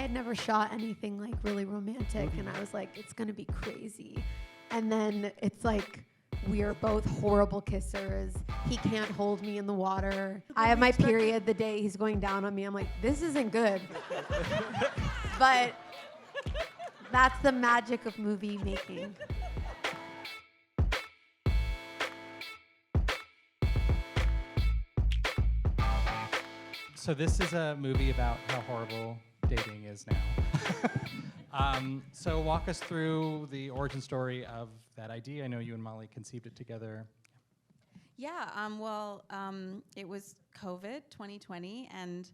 had never shot anything like really romantic, and I was like, it's gonna be crazy. And then it's like, we are both horrible kissers. He can't hold me in the water. I have my period the day he's going down on me. I'm like, this isn't good. But that's the magic of movie making. So this is a movie about how horrible dating is now. So walk us through the origin story of that idea. I know you and Molly conceived it together. Yeah, it was COVID 2020, and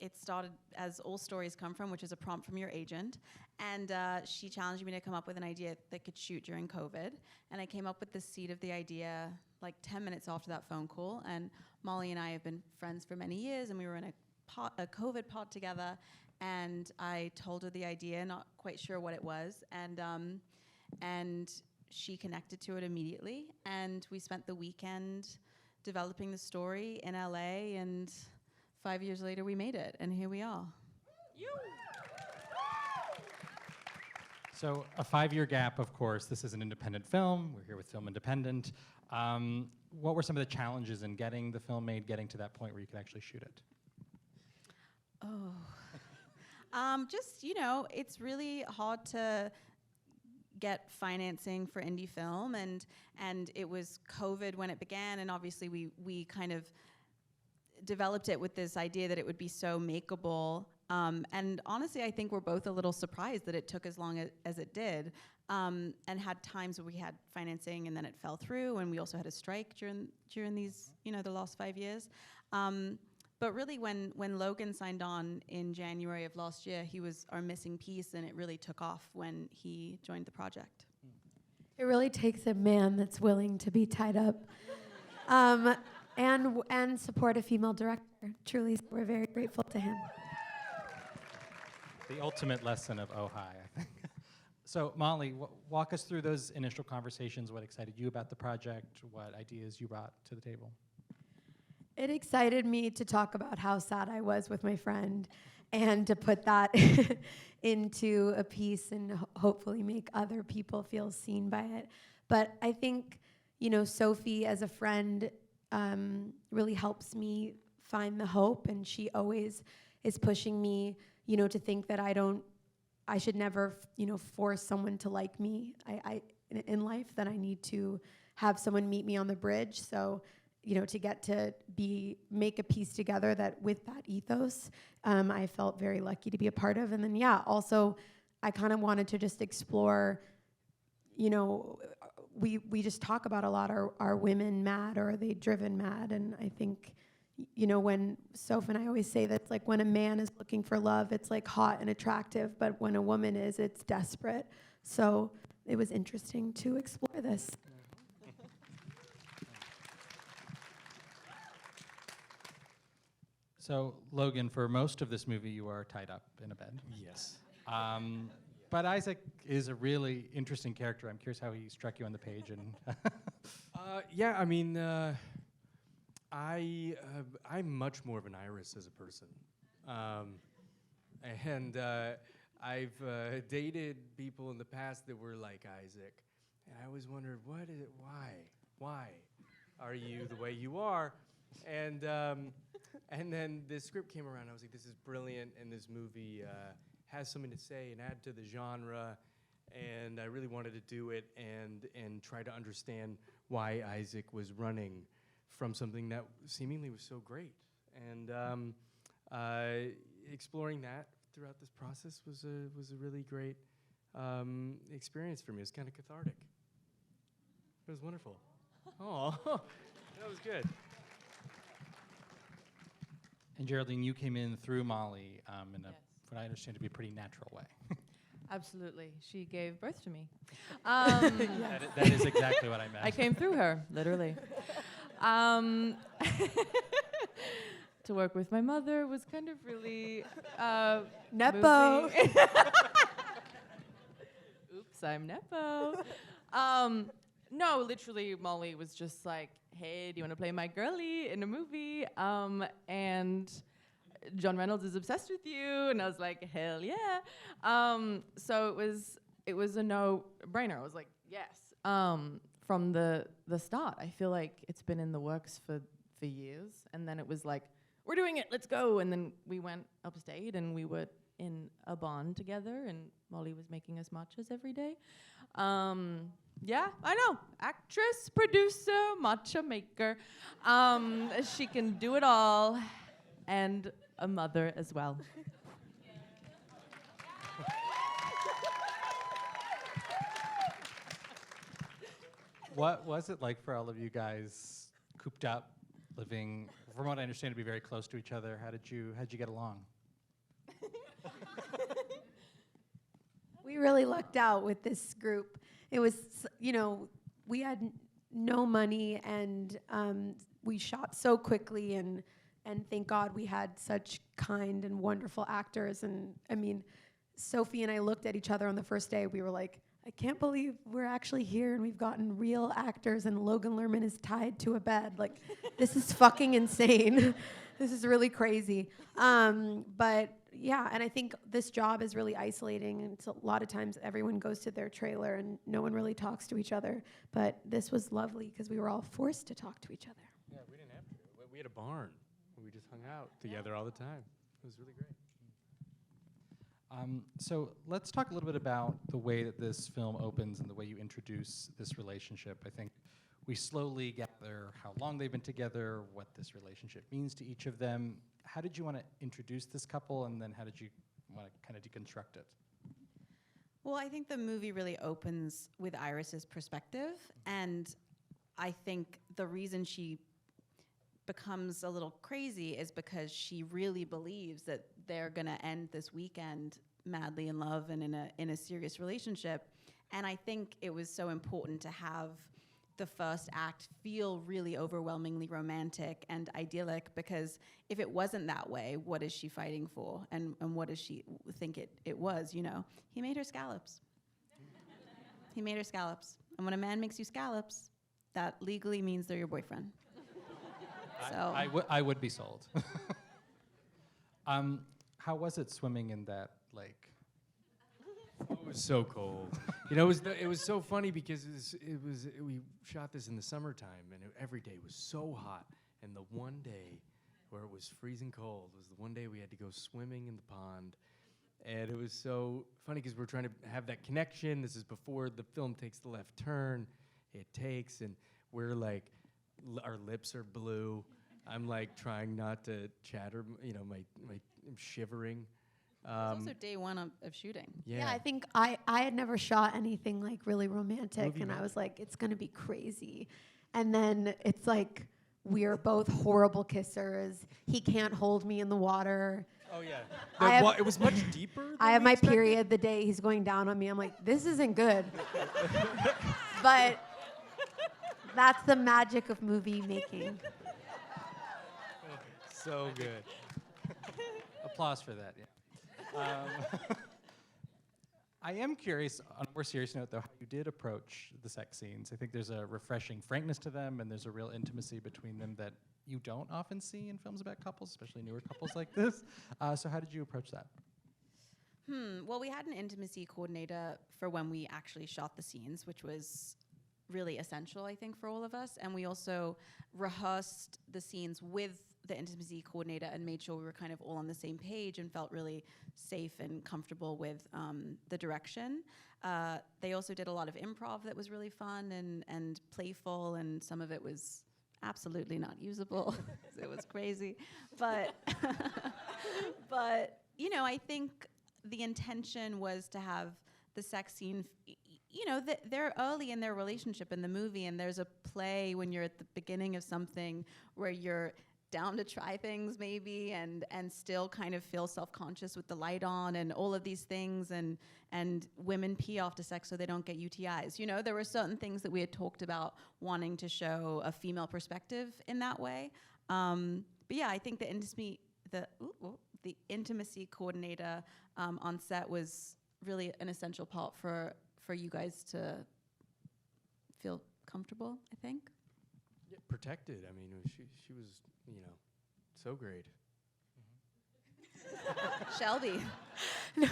it started as all stories come from, which is a prompt from your agent. And she challenged me to come up with an idea that could shoot during COVID. And I came up with the seed of the idea like 10 minutes after that phone call. And Molly and I have been friends for many years, and we were in a COVID pod together. And I told her the idea, not quite sure what it was. And she connected to it immediately. And we spent the weekend developing the story in LA, and 5 years later we made it, and here we are. So a 5-year gap, of course. This is an independent film. We're here with Film Independent. What were some of the challenges in getting the film made, getting to that point where you could actually shoot it? Just, it's really hard to get financing for indie film, and it was COVID when it began, and obviously we kind of developed it with this idea that it would be so makeable. And honestly, I think we're both a little surprised that it took as long as it did, and had times where we had financing and then it fell through, and we also had a strike during these, the last 5 years. But really, when Logan signed on in January of last year, he was our missing piece, and it really took off when he joined the project. It really takes a man that's willing to be tied up, and support a female director. Truly, we're very grateful to him. The ultimate lesson of Oh Hi, I think. So Molly, walk us through those initial conversations. What excited you about the project? What ideas you brought to the table? It excited me to talk about how sad I was with my friend, and to put that into a piece and hopefully make other people feel seen by it. But I think, Sophie as a friend really helps me find the hope, and she always is pushing me, to think that I should never, force someone to like me. In life, that I need to have someone meet me on the bridge. So, to get to make a piece together that with that ethos, I felt very lucky to be a part of. And then, also, I kind of wanted to just explore, we just talk about a lot, are women mad, or are they driven mad? And I think, when Soph and I always say that, it's like when a man is looking for love, it's like hot and attractive, but when a woman is, it's desperate. So it was interesting to explore this. So, Logan, for most of this movie, you are tied up in a bed. Yes. But Isaac is a really interesting character. I'm curious how he struck you on the page. And I'm much more of an Iris as a person. I've dated people in the past that were like Isaac. And I always wondered, why are you the way you are? And then the script came around. I was like, this is brilliant, and this movie has something to say and add to the genre. And I really wanted to do it and try to understand why Isaac was running from something that seemingly was so great. And exploring that throughout this process was a really great experience for me. It was kind of cathartic. It was wonderful. Oh, that was good. And Geraldine, you came in through Molly in what I understand to be a pretty natural way. Absolutely. She gave birth to me. That is exactly what I meant. I came through her, literally. To work with my mother was kind of really Nepo. Oops, I'm Nepo. No, literally, Molly was just like, hey, do you want to play my girlie in a movie? And John Reynolds is obsessed with you. And I was like, hell yeah. So it was a no-brainer. I was like, yes. From the start, I feel like it's been in the works for years. And then it was like, we're doing it, let's go. And then we went upstate and we were in a barn together and Molly was making us matchas every day. Yeah, I know. Actress, producer, matcha maker. She can do it all. And a mother as well. What was it like for all of you guys cooped up, living, from what I understand, to be very close to each other? How'd you get along? We really lucked out with this group. It was, we had no money, and we shot so quickly, and thank God we had such kind and wonderful actors. And I mean, Sophie and I looked at each other on the first day. We were like, I can't believe we're actually here and we've gotten real actors and Logan Lerman is tied to a bed. Like, this is fucking insane. This is really crazy. But yeah, and I think this job is really isolating, and it's a lot of times everyone goes to their trailer and no one really talks to each other. But this was lovely because we were all forced to talk to each other. Yeah, we didn't have to. We had a barn. We just hung out together all the time. It was really great. So let's talk a little bit about the way that this film opens and the way you introduce this relationship. I think we slowly gather how long they've been together, what this relationship means to each of them. How did you want to introduce this couple, and then how did you want to kind of deconstruct it? Well, I think the movie really opens with Iris's perspective, and I think the reason she becomes a little crazy is because she really believes that they're gonna end this weekend madly in love and in a serious relationship. And I think it was so important to have the first act feel really overwhelmingly romantic and idyllic, because if it wasn't that way, what is she fighting for? And what does she think it was, He made her scallops. He made her scallops. And when a man makes you scallops, that legally means they're your boyfriend. So I would be sold. How was it swimming in that lake? Oh, it was so cold. It was so funny because we shot this in the summertime, and every day was so hot. And the one day where it was freezing cold was the one day we had to go swimming in the pond. And it was so funny because we're trying to have that connection. This is before the film takes the left turn. And we're like, our lips are blue. I'm like trying not to chatter, I'm shivering. it was also day one of shooting. Yeah, I think I had never shot anything like really romantic, and I was like, it's gonna be crazy. And then it's like, we're both horrible kissers. He can't hold me in the water. Oh yeah, it was much deeper. I have my period the day he's going down on me. I'm like, this isn't good. But that's the magic of movie making. So good. Applause for that, yeah. I am curious, on a more serious note, though, how you did approach the sex scenes. I think there's a refreshing frankness to them, and there's a real intimacy between them that you don't often see in films about couples, especially newer couples like this. So how did you approach that? Well, we had an intimacy coordinator for when we actually shot the scenes, which was really essential, I think, for all of us. And we also rehearsed the scenes with the intimacy coordinator and made sure we were kind of all on the same page and felt really safe and comfortable with the direction. They also did a lot of improv that was really fun and playful, and some of it was absolutely not usable. It was crazy. But, I think the intention was to have the sex scene, they're early in their relationship in the movie, and there's a play when you're at the beginning of something where you're down to try things maybe and still kind of feel self-conscious with the light on and all of these things, and women pee after sex so they don't get UTIs. There were certain things that we had talked about wanting to show a female perspective in that way. But yeah, I think the intimacy coordinator on set was really an essential part for you guys to feel comfortable, I think. Yeah, protected. I mean, she was, so great. Shelby. No,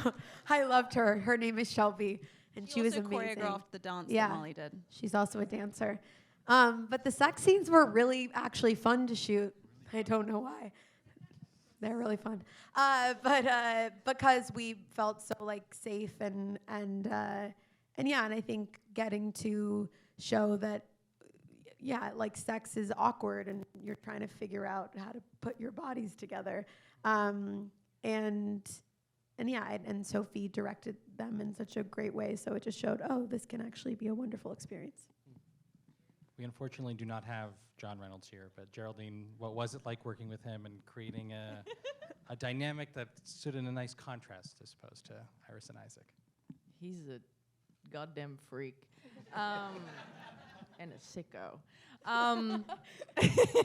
I loved her. Her name is Shelby, and she was also amazing. choreographed the dance Yeah. that Molly did. She's also a dancer. But the sex scenes were really actually fun to shoot. I don't know why. They're really fun. But because we felt so like safe and yeah, and I think getting to show that yeah, like sex is awkward and you're trying to figure out how to put your bodies together. And yeah, and Sophie directed them in such a great way, so it just showed, oh, this can actually be a wonderful experience. We unfortunately do not have John Reynolds here, but Geraldine, what was it like working with him and creating a dynamic that stood in a nice contrast, I suppose, to Iris and Isaac? He's a goddamn freak. And a sicko.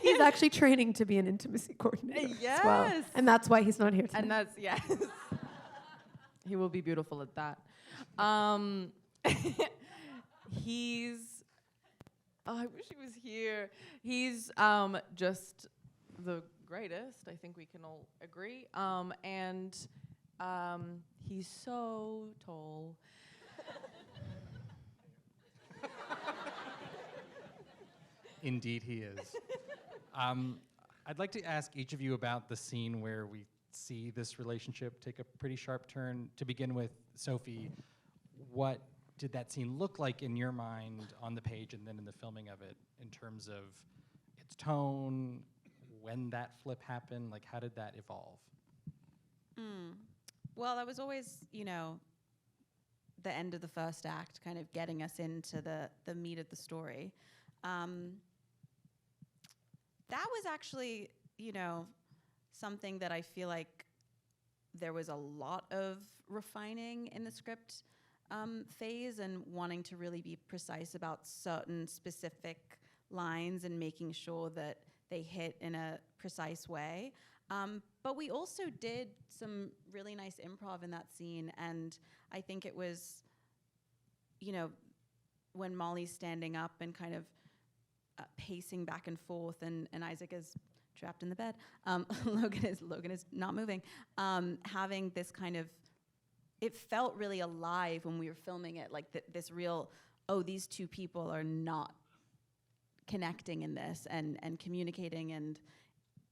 He's actually training to be an intimacy coordinator as well. Yes. And that's why he's not here tonight. And that's, yes. He will be beautiful at that. He's, oh, I wish he was here. He's just the greatest, I think we can all agree. And he's so tall. Indeed, he is. I'd like to ask each of you about the scene where we see this relationship take a pretty sharp turn. To begin with, Sophie, what did that scene look like in your mind on the page and then in the filming of it in terms of its tone, when that flip happened? Like, how did that evolve? Well, that was always, you know, the end of the first act, kind of getting us into the meat of the story. That was actually, you know, something that I feel like there was a lot of refining in the script phase and wanting to really be precise about certain specific lines and making sure that they hit in a precise way. But we also did some really nice improv in that scene, and I think it was, you know, when Molly's standing up and kind of pacing back and forth, and Isaac is trapped in the bed. Logan is not moving. Having this kind of, it felt really alive when we were filming it, like this real, oh, these two people are not connecting in this and communicating. And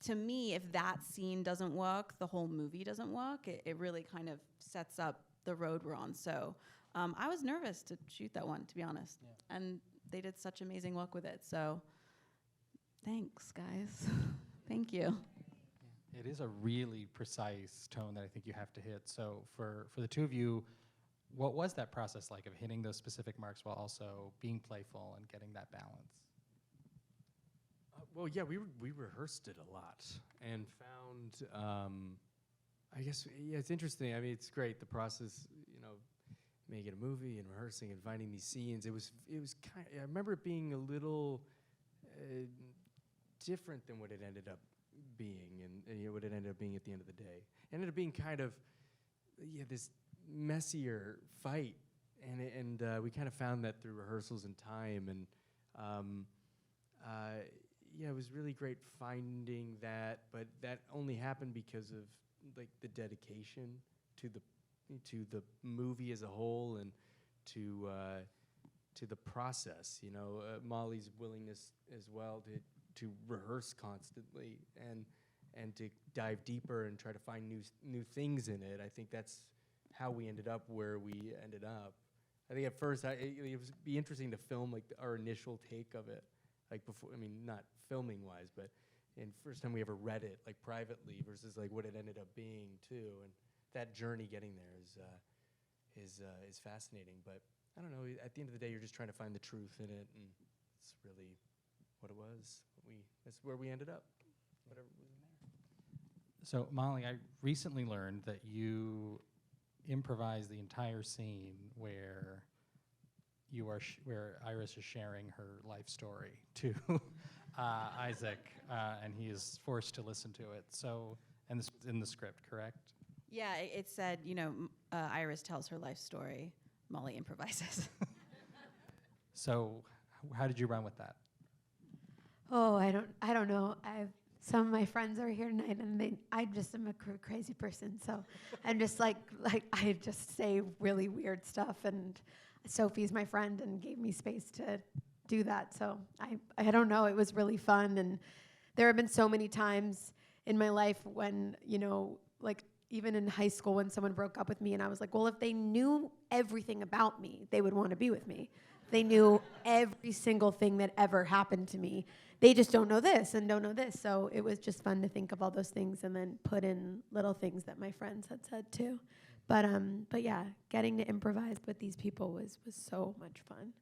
to me, if that scene doesn't work, the whole movie doesn't work. It really kind of sets up the road we're on. So I was nervous to shoot that one, to be honest. Yeah. And they did such amazing work with it. So thanks, guys. Thank you. It is a really precise tone that I think you have to hit. So for the two of you, what was that process like of hitting those specific marks while also being playful and getting that balance? Well, yeah, we rehearsed it a lot and found, I guess, yeah, it's interesting. I mean, it's great, the process, you know, making a movie and rehearsing and finding these scenes. It was kind of, I remember it being a little different than what it ended up being and you know, what it ended up being at the end of the day. It ended up being kind of, yeah, this messier fight. And we kind of found that through rehearsals and time. And yeah, it was really great finding that, but that only happened because of like the dedication to the movie as a whole and to the process. You know, Molly's willingness as well to rehearse constantly and to dive deeper and try to find new things in it. I think that's how we ended up where we ended up. I think at first it would be interesting to film like our initial take of it, like before. I mean, not filming wise, but in first time we ever read it like privately versus like what it ended up being too, and that journey getting there is fascinating. But I don't know. At the end of the day, you're just trying to find the truth in it, and it's really what it was. That's where we ended up. Whatever was in there. So Molly, I recently learned that you improvised the entire scene where you are where Iris is sharing her life story to Isaac, and he is forced to listen to it. So, and this in the script, correct? Yeah, it said, you know, Iris tells her life story, Molly improvises. So, how did you run with that? Oh, I don't know. some of my friends are here tonight, and I just am a crazy person. So I'm just like I just say really weird stuff. And Sophie's my friend and gave me space to do that. So I don't know. It was really fun, and there have been so many times in my life when, like even in high school when someone broke up with me, and I was like, well, if they knew everything about me, they would want to be with me. They knew every single thing that ever happened to me. They just don't know this and don't know this. So it was just fun to think of all those things and then put in little things that my friends had said too. But yeah, getting to improvise with these people was so much fun.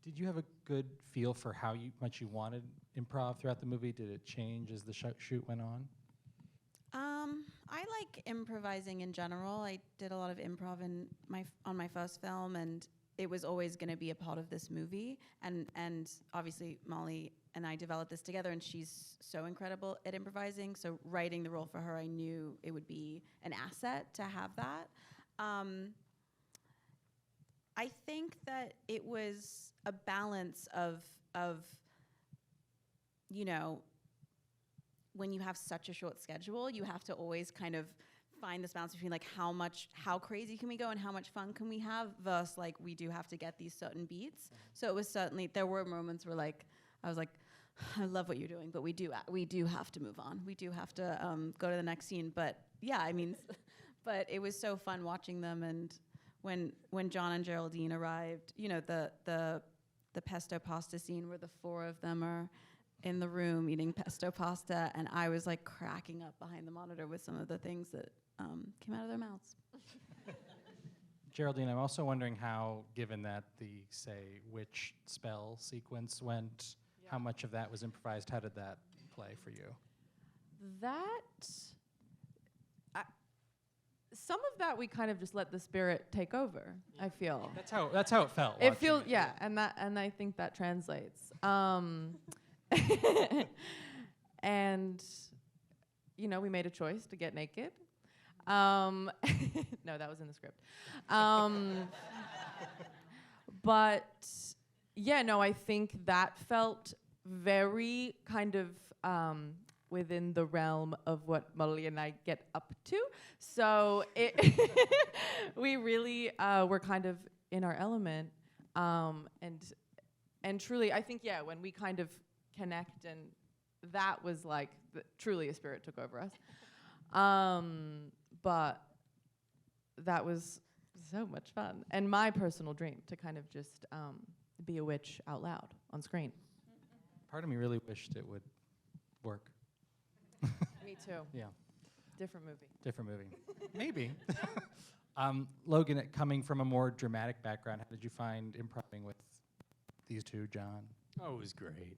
Did you have a good feel for how much you wanted improv throughout the movie? Did it change as the shoot went on? I like improvising in general. I did a lot of improv on my first film, and it was always going to be a part of this movie. And obviously Molly and I developed this together, and she's so incredible at improvising. So writing the role for her, I knew it would be an asset to have that. I think that it was a balance of when you have such a short schedule, you have to always kind of find this balance between like how crazy can we go and how much fun can we have versus like we do have to get these certain beats. So it was certainly, there were moments where like I was like, I love what you're doing, but we do have to move on. We do have to go to the next scene. But yeah, I mean, but it was so fun watching them. And when John and Geraldine arrived, the pesto pasta scene where the four of them are in the room eating pesto pasta, and I was like cracking up behind the monitor with some of the things that came out of their mouths. Geraldine, I'm also wondering how, given that the, say, witch spell sequence went, how much of that was improvised? How did that play for you? Some of that we kind of just let the spirit take over, I feel. That's how it felt. It feels, yeah, and I think that translates. And we made a choice to get naked. No, that was in the script. But yeah, no, I think that felt very kind of within the realm of what Molly and I get up to. So we really were kind of in our element. And truly, I think, yeah, when we kind of connect, and that was like truly a spirit took over us. But that was so much fun. And my personal dream to kind of just be a witch out loud on screen. Part of me really wished it would work. Me too. Yeah. Different movie. Different movie. Maybe. Logan, coming from a more dramatic background, how did you find improving with these two, John? Oh, it was great.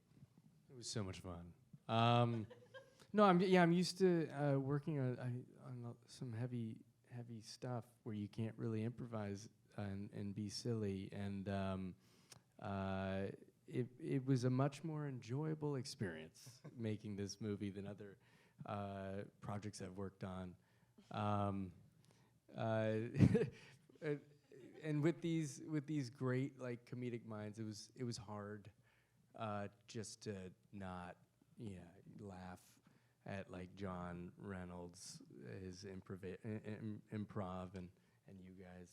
It was so much fun. No, I'm used to working on some heavy stuff where you can't really improvise and be silly, and it was a much more enjoyable experience making this movie than other projects I've worked on. And with these great like comedic minds, it was hard just to not laugh at like John Reynolds, his improv, and you guys.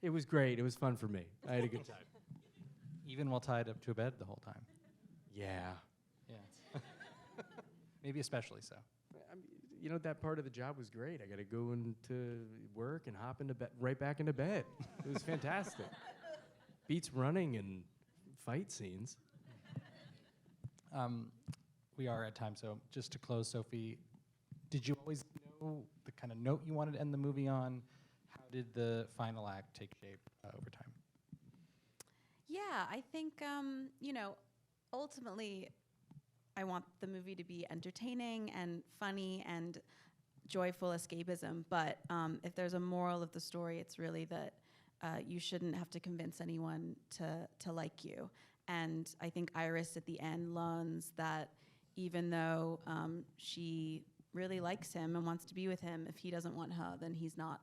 It was great. It was fun for me. I had a good time. Even while tied up to a bed the whole time. Yeah. Yeah. Maybe especially so. That part of the job was great. I got to go into work and hop into bed, right back into bed. It was fantastic. Beats running and fight scenes. We are at time, so just to close, Sophie, did you always know the kind of note you wanted to end the movie on? How did the final act take shape over time? Yeah, I think, ultimately, I want the movie to be entertaining and funny and joyful escapism. But if there's a moral of the story, it's really that you shouldn't have to convince anyone to like you. And I think Iris at the end learns that even though she really likes him and wants to be with him, if he doesn't want her, then he's not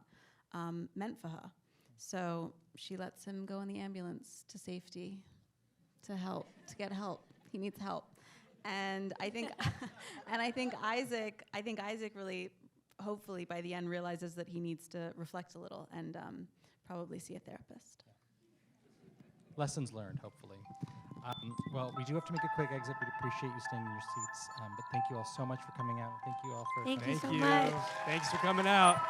meant for her. So she lets him go in the ambulance to safety, to get help. He needs help. And I think, I think Isaac really, hopefully by the end, realizes that he needs to reflect a little and probably see a therapist. Lessons learned, hopefully. Well, we do have to make a quick exit. We'd appreciate you staying in your seats. But thank you all so much for coming out. Thank you all for Thank you Thank so you. much. Thanks for coming out.